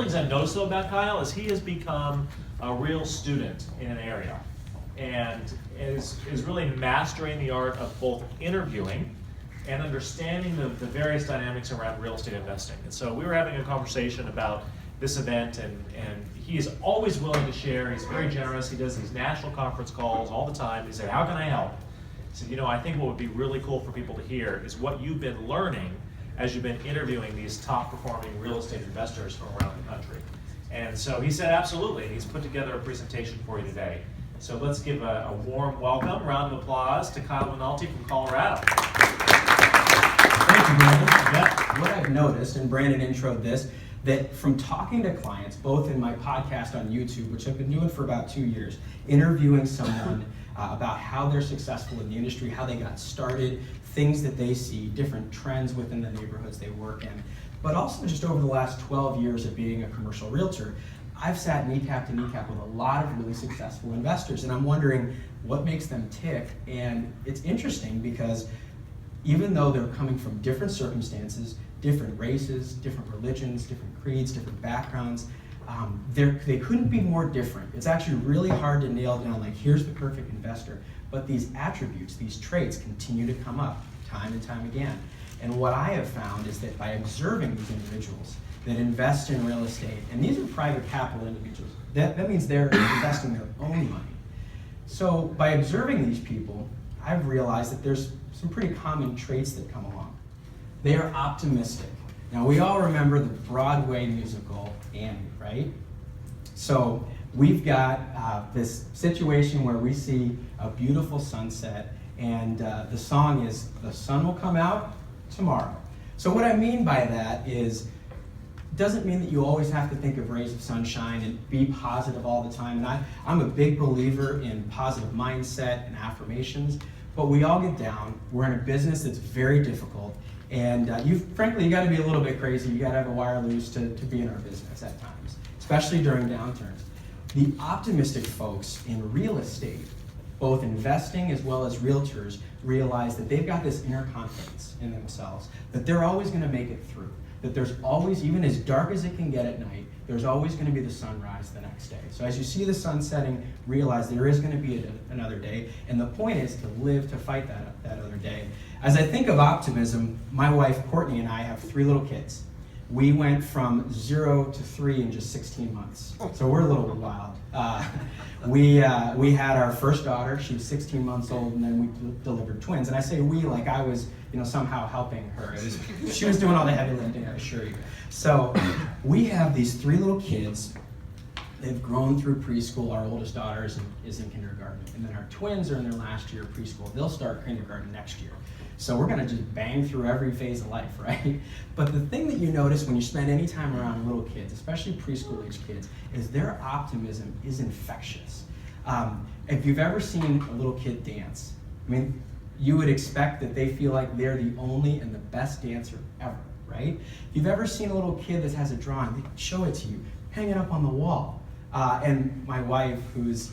things I've noticed though about Kyle is he has become a real student in an area and is really mastering the art of both interviewing and understanding the various dynamics around real estate investing. And so we were having a conversation about this event, and he is always willing to share. He's very generous. He does these national conference calls all the time. He said, how can I help? He said, I think what would be really cool for people to hear is what you've been learning as you've been interviewing these top performing real estate investors from around the country. And so he said, absolutely. He's put together a presentation for you today. So let's give a warm welcome, round of applause to Kyle Malnati from Colorado. Thank you, Brandon. What I've noticed, and Brandon introed this, that from talking to clients, both in my podcast on YouTube, which I've been doing for about 2 years, interviewing someone about how they're successful in the industry, how they got started, things that they see, different trends within the neighborhoods they work in, but also just over the last 12 years of being a commercial realtor, I've sat kneecap to kneecap with a lot of really successful investors, and I'm wondering what makes them tick. And it's interesting because even though they're coming from different circumstances, different races, different religions, different creeds, different backgrounds, they couldn't be more different. It's actually really hard to nail down, like, here's the perfect investor. But these attributes, these traits continue to come up time and time again. And what I have found is that by observing these individuals that invest in real estate, and these are private capital individuals, that means they're investing their own money. So by observing these people, I've realized that there's some pretty common traits that come along. They are optimistic. Now, we all remember the Broadway musical Annie, right? So we've got this situation where we see a beautiful sunset, and the song is, "The sun will come out tomorrow." So what I mean by that is, it doesn't mean that you always have to think of rays of sunshine and be positive all the time. And I'm a big believer in positive mindset and affirmations, but we all get down. We're in a business that's very difficult, and frankly, you gotta be a little bit crazy. You gotta have a wire loose to be in our business at times, especially during downturns. The optimistic folks in real estate, both investing as well as realtors, realize that they've got this inner confidence in themselves, that they're always gonna make it through, that there's always, even as dark as it can get at night, there's always gonna be the sunrise the next day. So as you see the sun setting, realize there is gonna be another day, and the point is to live to fight that other day. As I think of optimism, my wife Courtney and I have 3 little kids. We went from 0 to 3 in just 16 months, so we're a little wild. We had our first daughter. She was 16 months old, and then we delivered twins. And I say we like I was, somehow helping her. She was doing all the heavy lifting, I assure you. So we have these 3 little kids. They've grown through preschool. Our oldest daughter is in kindergarten, and then our twins are in their last year of preschool. They'll start kindergarten next year. So we're gonna just bang through every phase of life, right? But the thing that you notice when you spend any time around little kids, especially preschool age kids, is their optimism is infectious. If you've ever seen a little kid dance, you would expect that they feel like they're the only and the best dancer ever, right? If you've ever seen a little kid that has a drawing, they show it to you, hang it up on the wall. And my wife, who's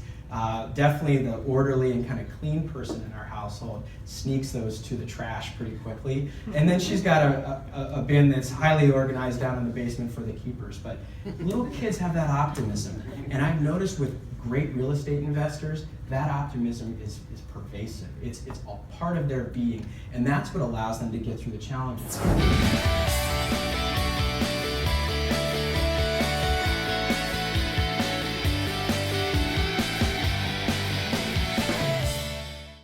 definitely the orderly and kind of clean person in our household, sneaks those to the trash pretty quickly. And then she's got a bin that's highly organized down in the basement for the keepers. But little kids have that optimism. And I've noticed with great real estate investors, that optimism is pervasive. It's all part of their being. And that's what allows them to get through the challenges.